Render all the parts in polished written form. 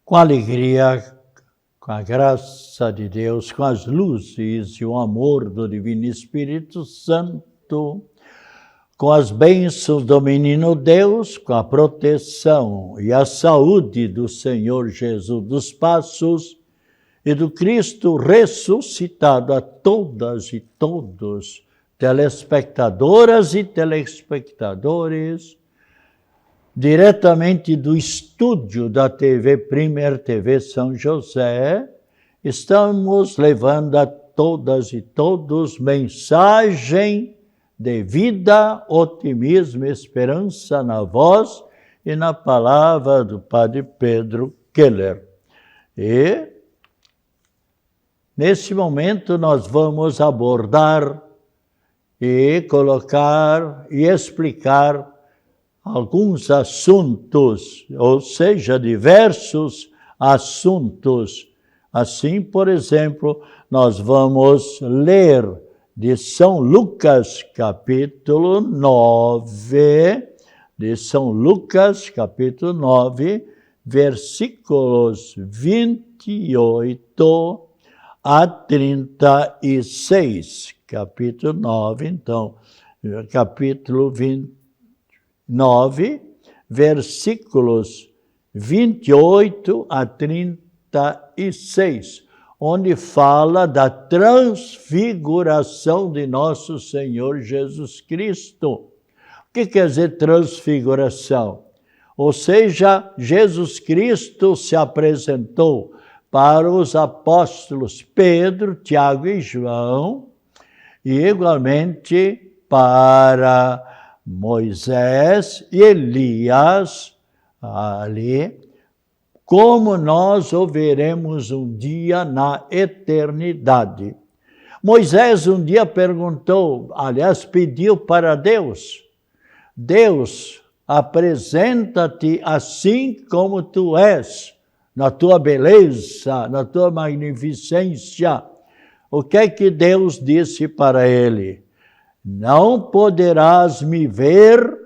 Com alegria, com a graça de Deus, com as luzes e o amor do Divino Espírito Santo, com as bênçãos do Menino Deus, com a proteção e a saúde do Senhor Jesus dos Passos e do Cristo ressuscitado, a todas e todos, telespectadoras e telespectadores, diretamente do estúdio da TV Primer TV São José, estamos levando a todas e todos mensagem de vida, otimismo e esperança na voz e na palavra do Padre Pedro Keller. E, nesse momento, nós vamos abordar e colocar e explicar alguns assuntos, ou seja, diversos assuntos. Assim, por exemplo, nós vamos ler de São Lucas, capítulo 9, de São Lucas, capítulo 9, versículos 28 a 36. Capítulo 9, então, capítulo 29, versículos 28 a 36, onde fala da transfiguração de nosso Senhor Jesus Cristo. O que quer dizer transfiguração? Ou seja, Jesus Cristo se apresentou para os apóstolos Pedro, Tiago e João, e igualmente para Moisés e Elias, ali, como nós o veremos um dia na eternidade. Moisés um dia perguntou, aliás, pediu para Deus, Deus, apresenta-te assim como tu és, na tua beleza, na tua magnificência. O que é que Deus disse para ele? Não poderás me ver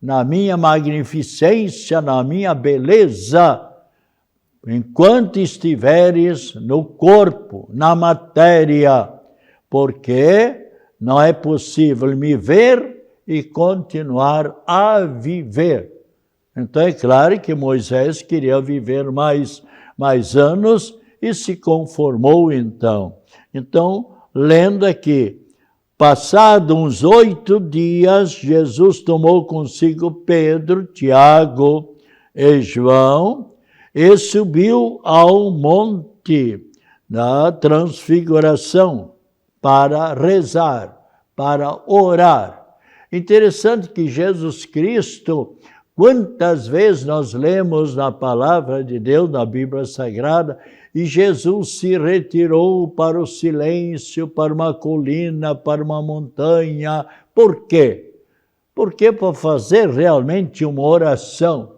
na minha magnificência, na minha beleza, enquanto estiveres no corpo, na matéria, porque não é possível me ver e continuar a viver. Então é claro que Moisés queria viver mais anos e se conformou então. Então, lendo aqui, passado uns 8 dias, Jesus tomou consigo Pedro, Tiago e João e subiu ao monte da transfiguração para rezar, para orar. Interessante que Jesus Cristo, quantas vezes nós lemos na palavra de Deus, na Bíblia Sagrada, e Jesus se retirou para o silêncio, para uma colina, para uma montanha. Por quê? Porque para fazer realmente uma oração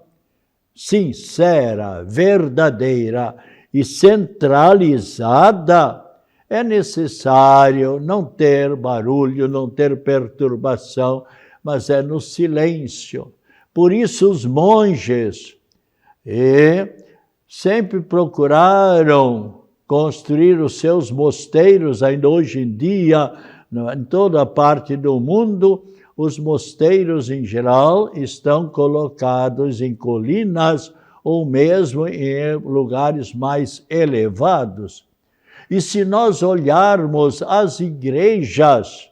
sincera, verdadeira e centralizada, é necessário não ter barulho, não ter perturbação, mas é no silêncio. Por isso os monges sempre procuraram construir os seus mosteiros, ainda hoje em dia, em toda a parte do mundo, os mosteiros em geral estão colocados em colinas ou mesmo em lugares mais elevados. E se nós olharmos as igrejas,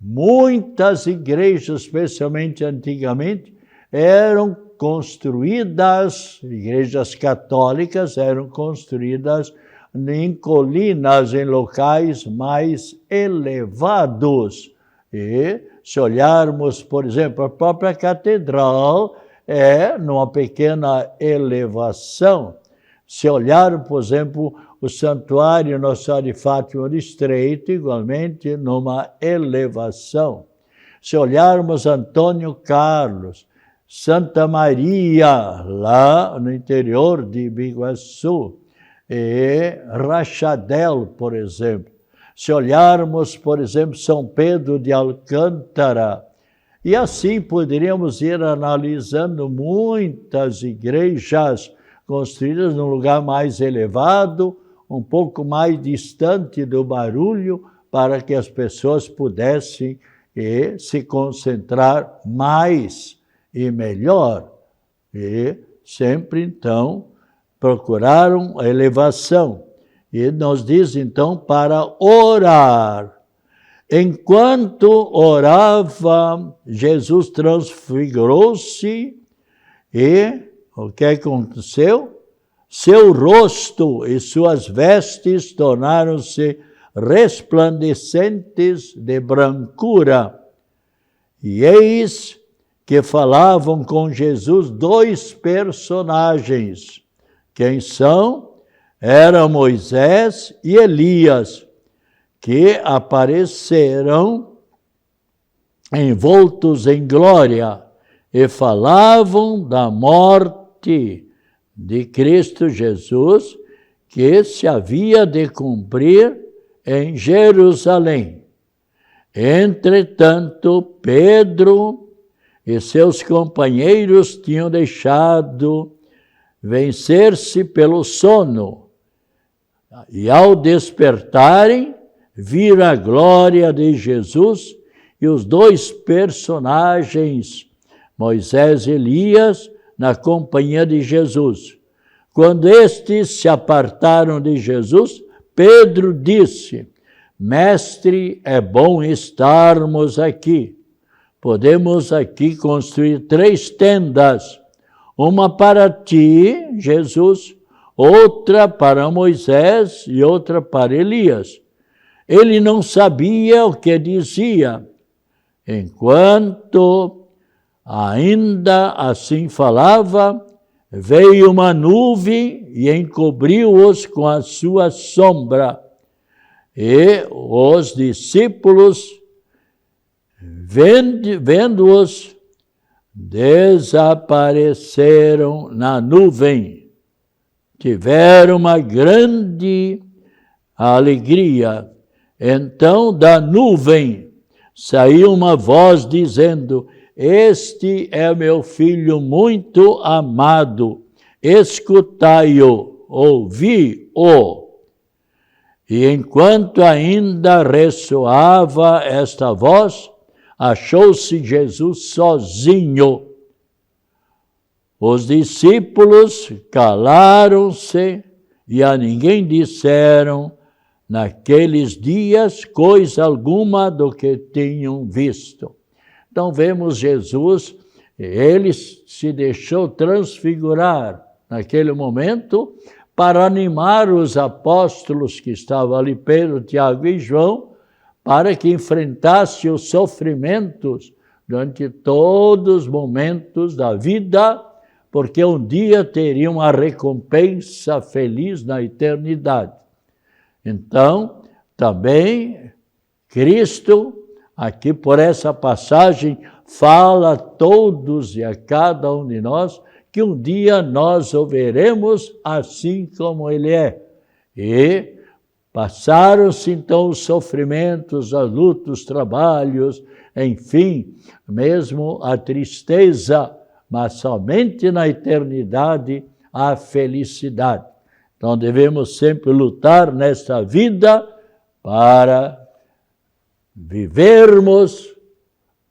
muitas igrejas, especialmente antigamente, eram construídas, igrejas católicas eram construídas em colinas, em locais mais elevados. E se olharmos, por exemplo, a própria catedral é numa pequena elevação. Se olhar, por exemplo, o santuário Nossa Senhora de Fátima do Estreito, igualmente numa elevação. Se olharmos Antônio Carlos, Santa Maria, lá no interior de Biguaçu, e Rachadel, por exemplo. Se olharmos, por exemplo, São Pedro de Alcântara, e assim poderíamos ir analisando muitas igrejas construídas num lugar mais elevado, um pouco mais distante do barulho, para que as pessoas pudessem se concentrar mais e melhor. E sempre, então, procuraram a elevação. E nos diz, então, para orar. Enquanto orava, Jesus transfigurou-se e o que aconteceu? Seu rosto e suas vestes tornaram-se resplandecentes de brancura. E eis que falavam com Jesus dois personagens. Quem são? Eram Moisés e Elias, que apareceram envoltos em glória e falavam da morte de Cristo Jesus, que se havia de cumprir em Jerusalém. Entretanto, Pedro e seus companheiros tinham deixado vencer-se pelo sono, e ao despertarem, viram a glória de Jesus e os dois personagens, Moisés e Elias, na companhia de Jesus. Quando estes se apartaram de Jesus, Pedro disse: Mestre, é bom estarmos aqui. Podemos aqui construir 3 tendas, uma para ti, Jesus, outra para Moisés e outra para Elias. Ele não sabia o que dizia. Enquanto ainda assim falava, veio uma nuvem e encobriu-os com a sua sombra. E os discípulos, vendo-os, desapareceram na nuvem. Tiveram uma grande alegria. Então, da nuvem saiu uma voz dizendo: Este é meu filho muito amado, escutai-o, ouvi-o. E enquanto ainda ressoava esta voz, achou-se Jesus sozinho. Os discípulos calaram-se e a ninguém disseram naqueles dias coisa alguma do que tinham visto. Então vemos Jesus, ele se deixou transfigurar naquele momento para animar os apóstolos que estavam ali, Pedro, Tiago e João, para que enfrentassem os sofrimentos durante todos os momentos da vida, porque um dia teriam a recompensa feliz na eternidade. Então, também, Cristo, aqui por essa passagem, fala a todos e a cada um de nós que um dia nós o veremos assim como ele é. E passaram-se então os sofrimentos, as lutas, os trabalhos, enfim, mesmo a tristeza, mas somente na eternidade a felicidade. Então devemos sempre lutar nesta vida para vivermos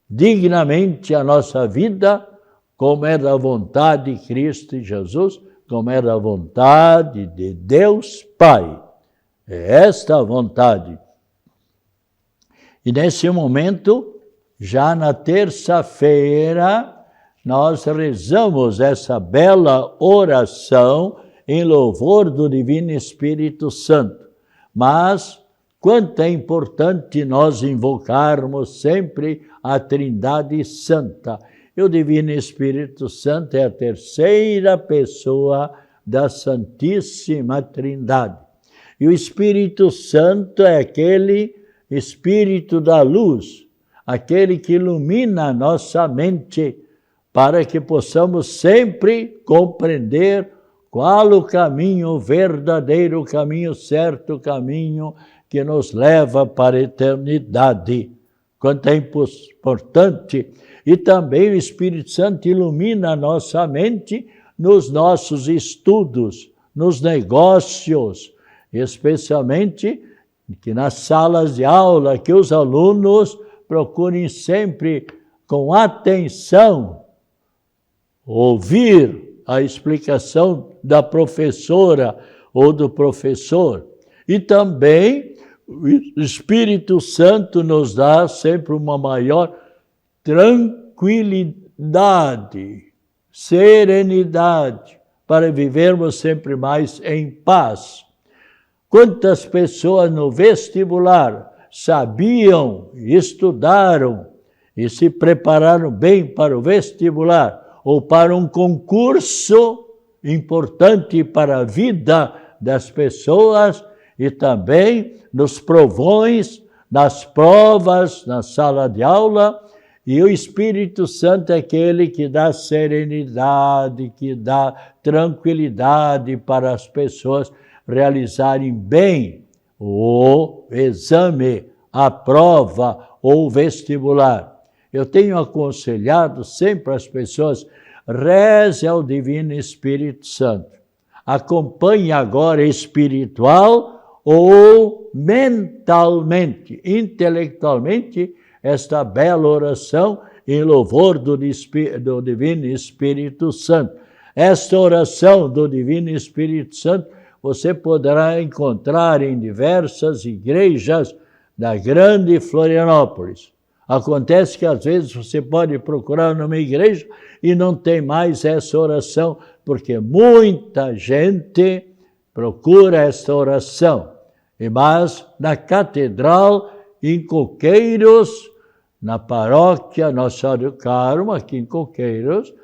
dignamente a nossa vida, como é da vontade de Cristo e Jesus, como é da vontade de Deus Pai. É esta a vontade. E nesse momento, já na terça-feira, nós rezamos essa bela oração em louvor do Divino Espírito Santo. Mas quanto é importante nós invocarmos sempre a Trindade Santa. E o Divino Espírito Santo é a terceira pessoa da Santíssima Trindade. E o Espírito Santo é aquele Espírito da luz, aquele que ilumina a nossa mente, para que possamos sempre compreender qual o caminho verdadeiro, o caminho certo, o caminho que nos leva para a eternidade. Quanto é importante. E também o Espírito Santo ilumina a nossa mente nos nossos estudos, nos negócios, especialmente que nas salas de aula, que os alunos procurem sempre com atenção ouvir a explicação da professora ou do professor. E também o Espírito Santo nos dá sempre uma maior tranquilidade, serenidade, para vivermos sempre mais em paz. Quantas pessoas no vestibular sabiam, estudaram e se prepararam bem para o vestibular ou para um concurso importante para a vida das pessoas e também nos provões, nas provas, na sala de aula, e o Espírito Santo é aquele que dá serenidade, que dá tranquilidade para as pessoas realizarem bem o exame, a prova ou vestibular. Eu tenho aconselhado sempre as pessoas, reze ao Divino Espírito Santo. Acompanhe agora espiritual ou mentalmente, intelectualmente, esta bela oração em louvor do Divino Espírito Santo. Esta oração do Divino Espírito Santo você poderá encontrar em diversas igrejas da grande Florianópolis. Acontece que às vezes você pode procurar numa igreja e não tem mais essa oração, porque muita gente procura esta oração. Mas na catedral, em Coqueiros, na paróquia Nossa Senhora do Carmo, aqui em Coqueiros,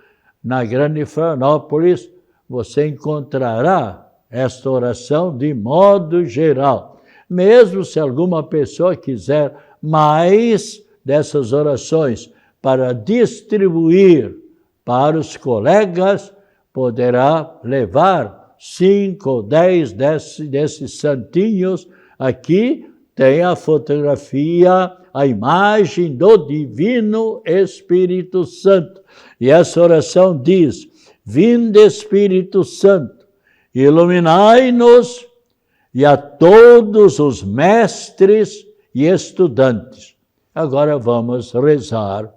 na grande Florianópolis, você encontrará esta oração de modo geral. Mesmo se alguma pessoa quiser mais dessas orações para distribuir para os colegas, poderá levar 5 ou 10 desses santinhos. Aqui tem a fotografia, a imagem do Divino Espírito Santo. E essa oração diz: vinde Espírito Santo, iluminai-nos e a todos os mestres e estudantes. Agora vamos rezar.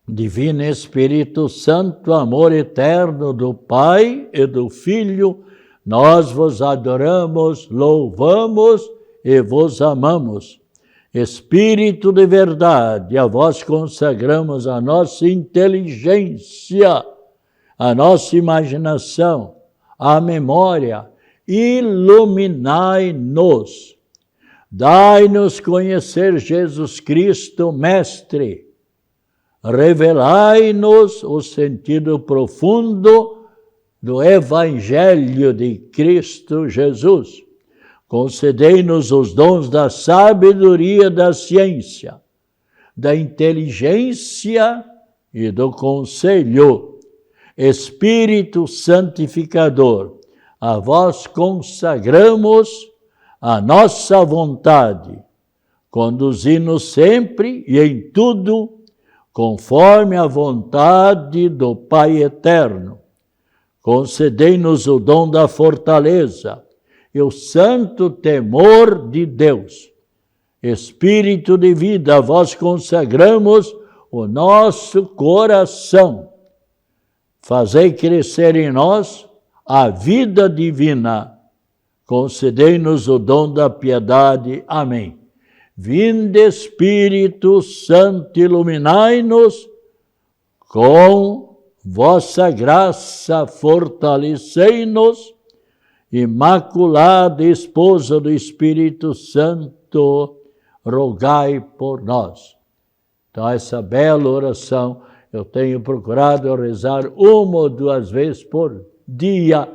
Divino Espírito Santo, amor eterno do Pai e do Filho, nós vos adoramos, louvamos e vos amamos. Espírito de verdade, a vós consagramos a nossa inteligência, a nossa imaginação, a memória. Iluminai-nos. Dai-nos conhecer Jesus Cristo, Mestre. Revelai-nos o sentido profundo do Evangelho de Cristo Jesus. Concedei-nos os dons da sabedoria, da ciência, da inteligência e do conselho. Espírito Santificador, a vós consagramos a nossa vontade, conduzi-nos sempre e em tudo conforme a vontade do Pai Eterno. Concedei-nos o dom da fortaleza e o santo temor de Deus. Espírito de vida, a vós consagramos o nosso coração. Fazei crescer em nós a vida divina. Concedei-nos o dom da piedade. Amém. Vinde Espírito Santo, iluminai-nos, com vossa graça fortalecei-nos, Imaculada Esposa do Espírito Santo, rogai por nós. Então, essa bela oração eu tenho procurado rezar 1 ou 2 vezes por dia,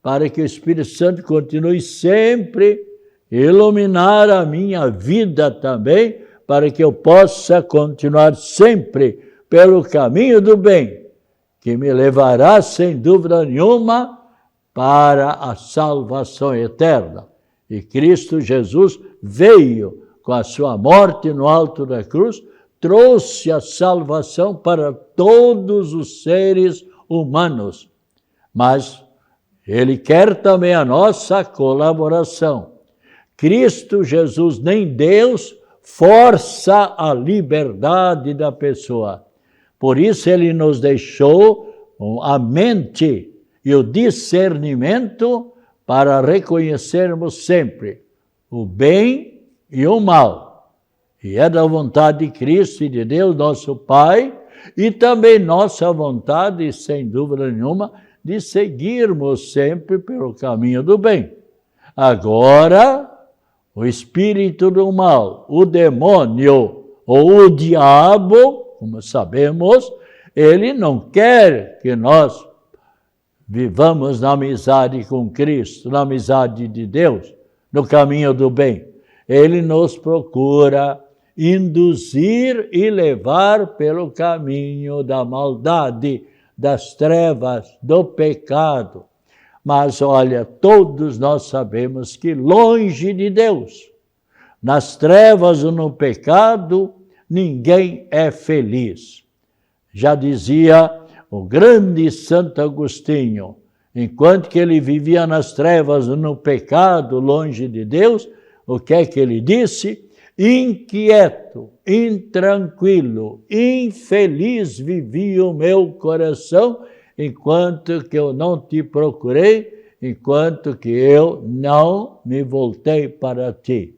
para que o Espírito Santo continue sempre iluminar a minha vida também, para que eu possa continuar sempre pelo caminho do bem, que me levará, sem dúvida nenhuma, para a salvação eterna. E Cristo Jesus veio com a sua morte no alto da cruz, trouxe a salvação para todos os seres humanos, mas Ele quer também a nossa colaboração. Cristo Jesus, nem Deus, força a liberdade da pessoa. Por isso Ele nos deixou a mente e o discernimento para reconhecermos sempre o bem e o mal. E é da vontade de Cristo e de Deus, nosso Pai, e também nossa vontade, sem dúvida nenhuma, de seguirmos sempre pelo caminho do bem. Agora, o espírito do mal, o demônio ou o diabo, como sabemos, ele não quer que nós vivamos na amizade com Cristo, na amizade de Deus, no caminho do bem. Ele nos procura induzir e levar pelo caminho da maldade, das trevas, do pecado. Mas olha, todos nós sabemos que longe de Deus, nas trevas ou no pecado, ninguém é feliz. Já dizia o grande Santo Agostinho, enquanto que ele vivia nas trevas ou no pecado, longe de Deus, o que é que ele disse? Inquieto, intranquilo, infeliz vivia o meu coração, enquanto que eu não te procurei, enquanto que eu não me voltei para ti.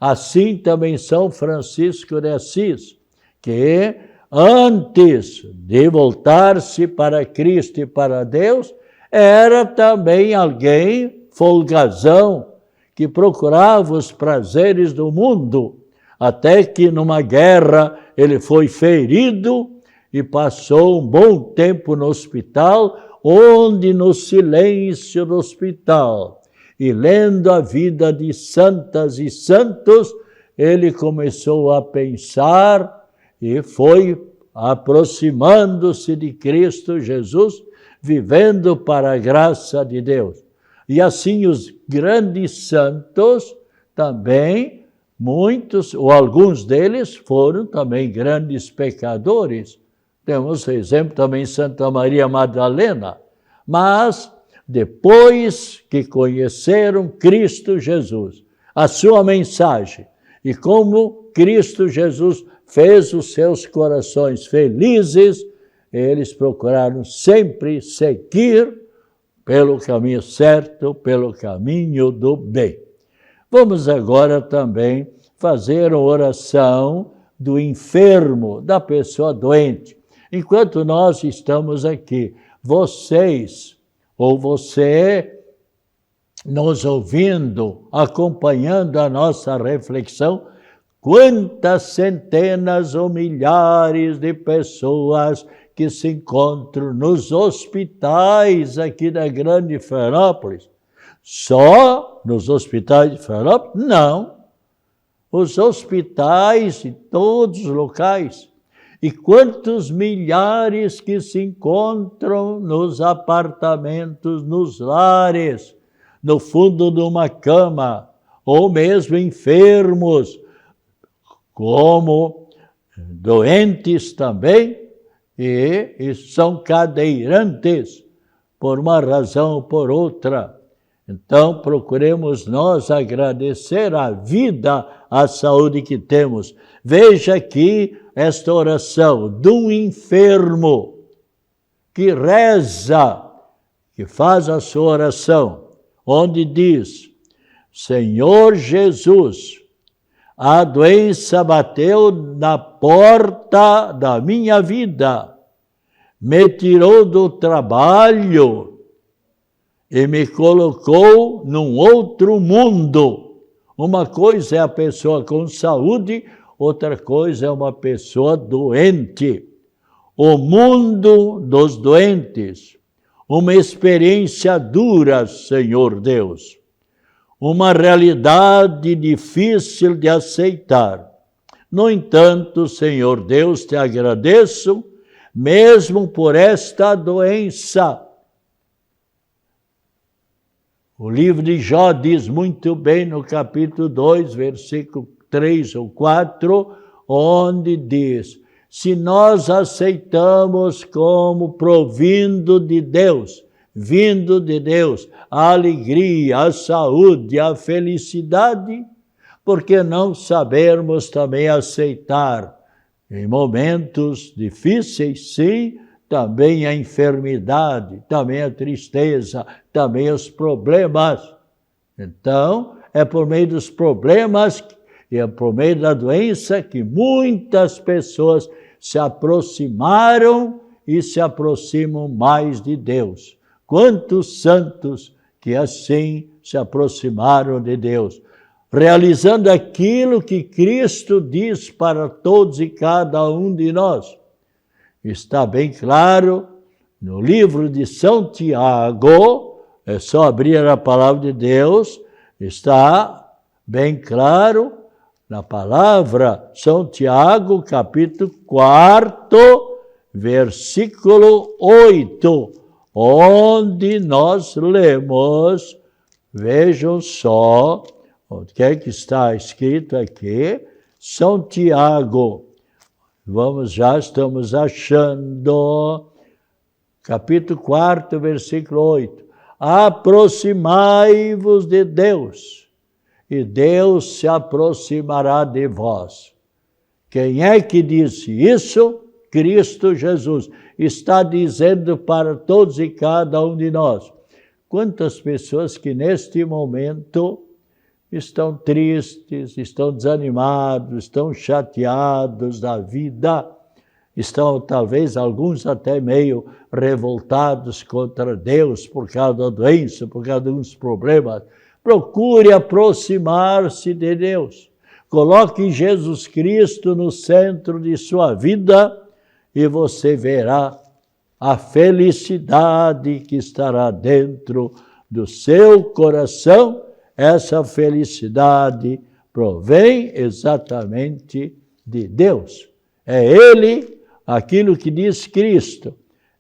Assim também São Francisco de Assis, que antes de voltar-se para Cristo e para Deus, era também alguém folgazão, que procurava os prazeres do mundo, até que numa guerra ele foi ferido e passou um bom tempo no hospital, onde no silêncio do hospital, e lendo a vida de santas e santos, ele começou a pensar e foi aproximando-se de Cristo Jesus, vivendo para a graça de Deus. E assim os grandes santos também, muitos ou alguns deles foram também grandes pecadores. Temos o exemplo também de Santa Maria Madalena. Mas depois que conheceram Cristo Jesus, a sua mensagem, e como Cristo Jesus fez os seus corações felizes, eles procuraram sempre seguir pelo caminho certo, pelo caminho do bem. Vamos agora também fazer a oração do enfermo, da pessoa doente. Enquanto nós estamos aqui, vocês ou você nos ouvindo, acompanhando a nossa reflexão, quantas centenas ou milhares de pessoas que se encontram nos hospitais aqui da Grande Florianópolis. Só nos hospitais de Florianópolis? Não. Os hospitais de todos os locais. E quantos milhares que se encontram nos apartamentos, nos lares, no fundo de uma cama, ou mesmo enfermos, como doentes também, e são cadeirantes por uma razão ou por outra. Então, procuremos nós agradecer a vida, a saúde que temos. Veja aqui esta oração de um enfermo que reza, que faz a sua oração, onde diz: Senhor Jesus, a doença bateu na porta da minha vida, me tirou do trabalho e me colocou num outro mundo. Uma coisa é a pessoa com saúde, outra coisa é uma pessoa doente. O mundo dos doentes, uma experiência dura, Senhor Deus. Uma realidade difícil de aceitar. No entanto, Senhor Deus, te agradeço, mesmo por esta doença. O livro de Jó diz muito bem no capítulo 2, versículo 3 ou 4, onde diz: se nós aceitamos como provindo de Deus, vindo de Deus, a alegria, a saúde, a felicidade, por que não sabermos também aceitar em momentos difíceis, sim, também a enfermidade, também a tristeza, também os problemas. Então, é por meio dos problemas e é por meio da doença que muitas pessoas se aproximaram e se aproximam mais de Deus. Quantos santos que assim se aproximaram de Deus, realizando aquilo que Cristo diz para todos e cada um de nós. Está bem claro no livro de São Tiago, é só abrir a palavra de Deus, está bem claro na palavra São Tiago, capítulo 4, versículo 8, onde nós lemos, vejam só, o que é que está escrito aqui? São Tiago, estamos achando, capítulo 4, versículo 8. Aproximai-vos de Deus, e Deus se aproximará de vós. Quem é que disse isso? Cristo Jesus. Está dizendo para todos e cada um de nós. Quantas pessoas que neste momento estão tristes, estão desanimados, estão chateados da vida, estão talvez alguns até meio revoltados contra Deus por causa da doença, por causa de uns problemas. Procure aproximar-se de Deus. Coloque Jesus Cristo no centro de sua vida e você verá a felicidade que estará dentro do seu coração. Essa felicidade provém exatamente de Deus. É Ele, aquilo que diz Cristo.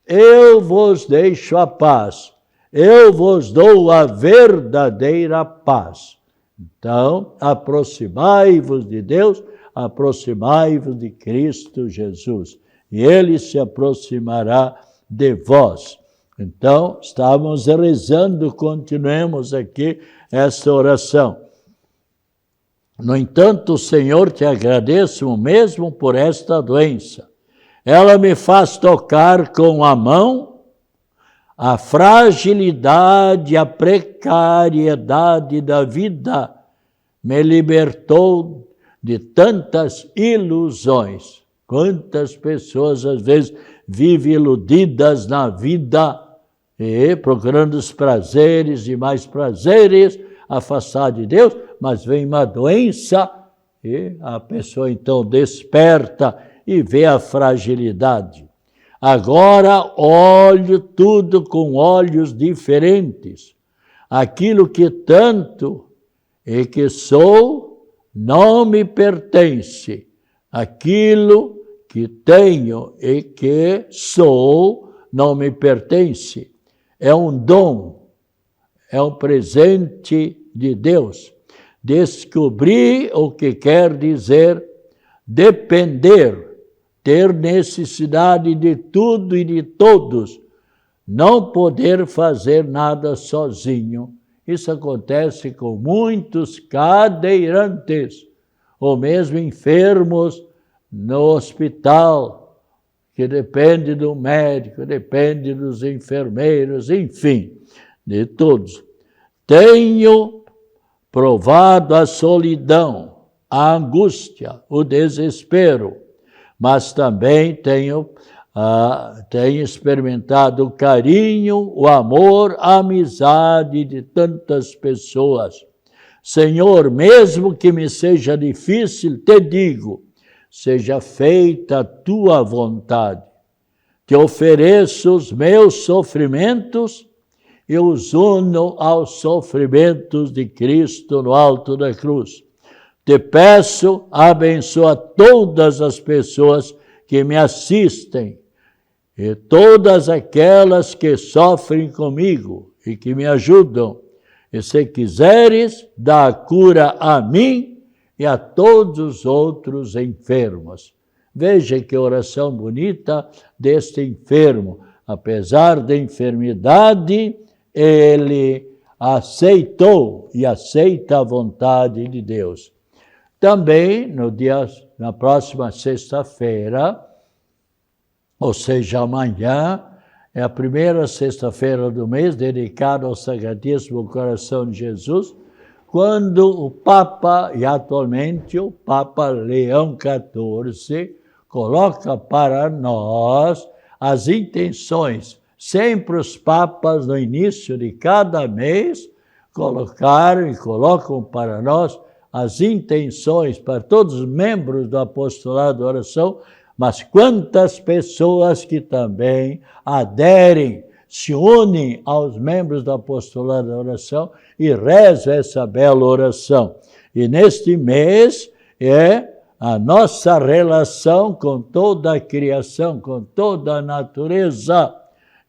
Eu vos deixo a paz, eu vos dou a verdadeira paz. Então, aproximai-vos de Deus, aproximai-vos de Cristo Jesus, e Ele se aproximará de vós. Então, estávamos rezando, continuemos aqui esta oração. No entanto, Senhor, te agradeço mesmo por esta doença. Ela me faz tocar com a mão a fragilidade, a precariedade da vida. Me libertou de tantas ilusões. Quantas pessoas, às vezes, vivem iludidas na vida e procurando os prazeres e mais prazeres, afastar de Deus, mas vem uma doença e a pessoa então desperta e vê a fragilidade. Agora olho tudo com olhos diferentes. Aquilo que tanto e que sou não me pertence. Aquilo que tenho e que sou não me pertence. É um dom, é um presente de Deus. Descobri o que quer dizer depender, ter necessidade de tudo e de todos, não poder fazer nada sozinho. Isso acontece com muitos cadeirantes, ou mesmo enfermos no hospital, que depende do médico, depende dos enfermeiros, enfim, de todos. Tenho provado a solidão, a angústia, o desespero, mas também tenho experimentado o carinho, o amor, a amizade de tantas pessoas. Senhor, mesmo que me seja difícil, te digo, seja feita a tua vontade. Te ofereço os meus sofrimentos e os uno aos sofrimentos de Cristo no alto da cruz. Te peço, abençoa todas as pessoas que me assistem e todas aquelas que sofrem comigo e que me ajudam. E se quiseres, dá a cura a mim e a todos os outros enfermos. Veja que oração bonita deste enfermo. Apesar da enfermidade, ele aceitou e aceita a vontade de Deus. Também, na próxima sexta-feira, ou seja, amanhã, é a primeira sexta-feira do mês, dedicada ao Sacratíssimo Coração de Jesus, quando o Papa, e atualmente o Papa Leão XIV, coloca para nós as intenções. Sempre os papas, no início de cada mês, colocaram e colocam para nós as intenções para todos os membros do apostolado da oração, mas quantas pessoas que também aderem, se unem aos membros do apostolado da oração e rezam essa bela oração. E neste mês é a nossa relação com toda a criação, com toda a natureza.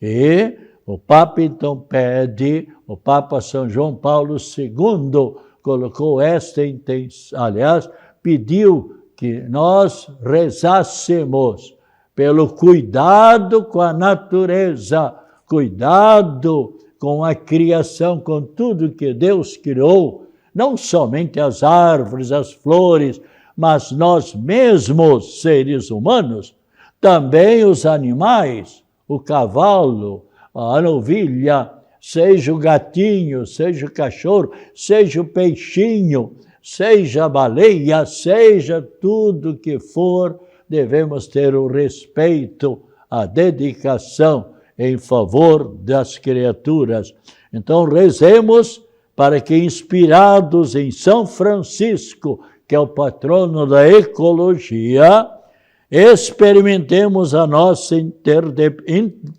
E o Papa então pede, o Papa São João Paulo II colocou esta intenção, aliás, pediu que nós rezássemos pelo cuidado com a natureza, cuidado com a criação, com tudo que Deus criou, não somente as árvores, as flores, mas nós mesmos, seres humanos, também os animais, o cavalo, a novilha, seja o gatinho, seja o cachorro, seja o peixinho, seja a baleia, seja tudo que for, devemos ter o respeito, a dedicação em favor das criaturas. Então, rezemos para que, inspirados em São Francisco, que é o patrono da ecologia, experimentemos a nossa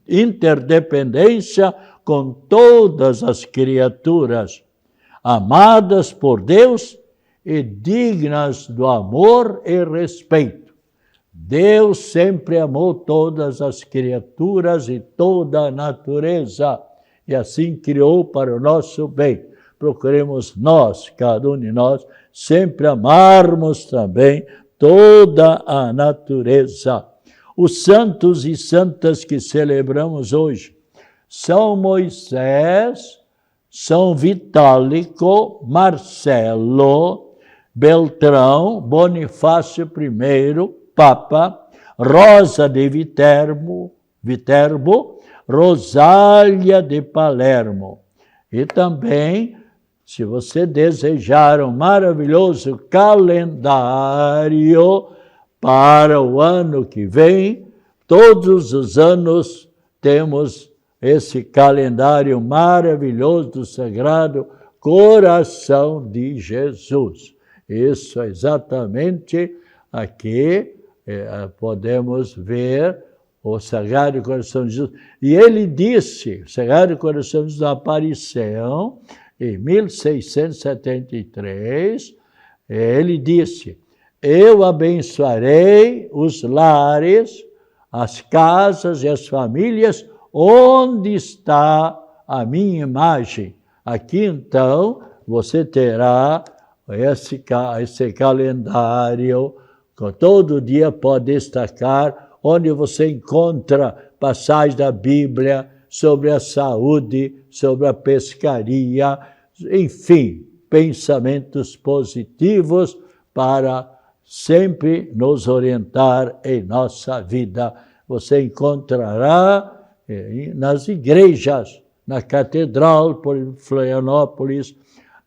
interdependência com todas as criaturas, amadas por Deus e dignas do amor e respeito. Deus sempre amou todas as criaturas e toda a natureza, e assim criou para o nosso bem. Procuremos nós, cada um de nós, sempre amarmos também toda a natureza. Os santos e santas que celebramos hoje, São Moisés, São Vitálico, Marcelo, Beltrão, Bonifácio I, Papa, Rosa de Viterbo, Rosália de Palermo. E também, se você desejar um maravilhoso calendário para o ano que vem, todos os anos temos esse calendário maravilhoso do Sagrado Coração de Jesus. Isso é exatamente aqui podemos ver o Sagrado Coração de Jesus. E ele disse, o Sagrado Coração de Jesus, na aparição, em 1673, ele disse: eu abençoarei os lares, as casas e as famílias onde está a minha imagem. Aqui, então, você terá esse calendário, que todo dia pode destacar, onde você encontra passagens da Bíblia sobre a saúde, sobre a pescaria, enfim, pensamentos positivos para sempre nos orientar em nossa vida. Você encontrará nas igrejas, na Catedral de Florianópolis,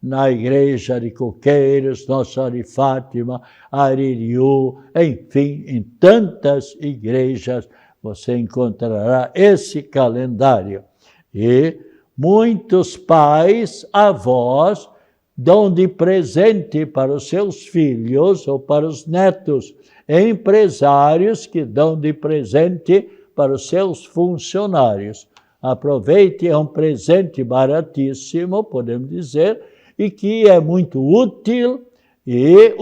na igreja de Coqueiros, Nossa Senhora de Fátima, Aririu, enfim, em tantas igrejas você encontrará esse calendário. E muitos pais, avós, dão de presente para os seus filhos ou para os netos, empresários que dão de presente para os seus funcionários. Aproveite, é um presente baratíssimo, podemos dizer, e que é muito útil e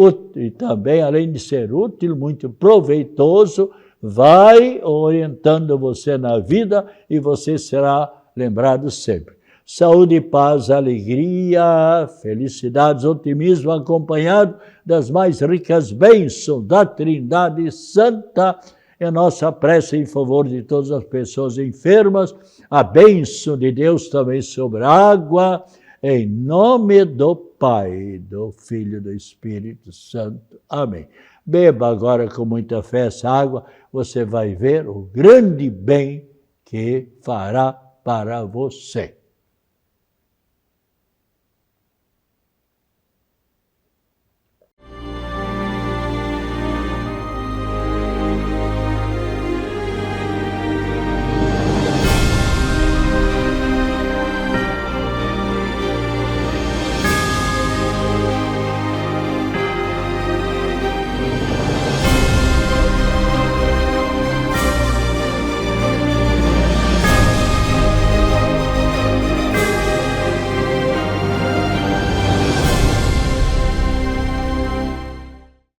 também, além de ser útil, muito proveitoso, vai orientando você na vida e você será lembrado sempre. saúde, paz, alegria, felicidades, otimismo, acompanhado das mais ricas bênçãos da Trindade Santa. É nossa prece em favor de todas as pessoas enfermas, a bênção de Deus também sobre a água, em nome do Pai, do Filho e do Espírito Santo. Amém. Beba agora com muita fé essa água, você vai ver o grande bem que fará para você.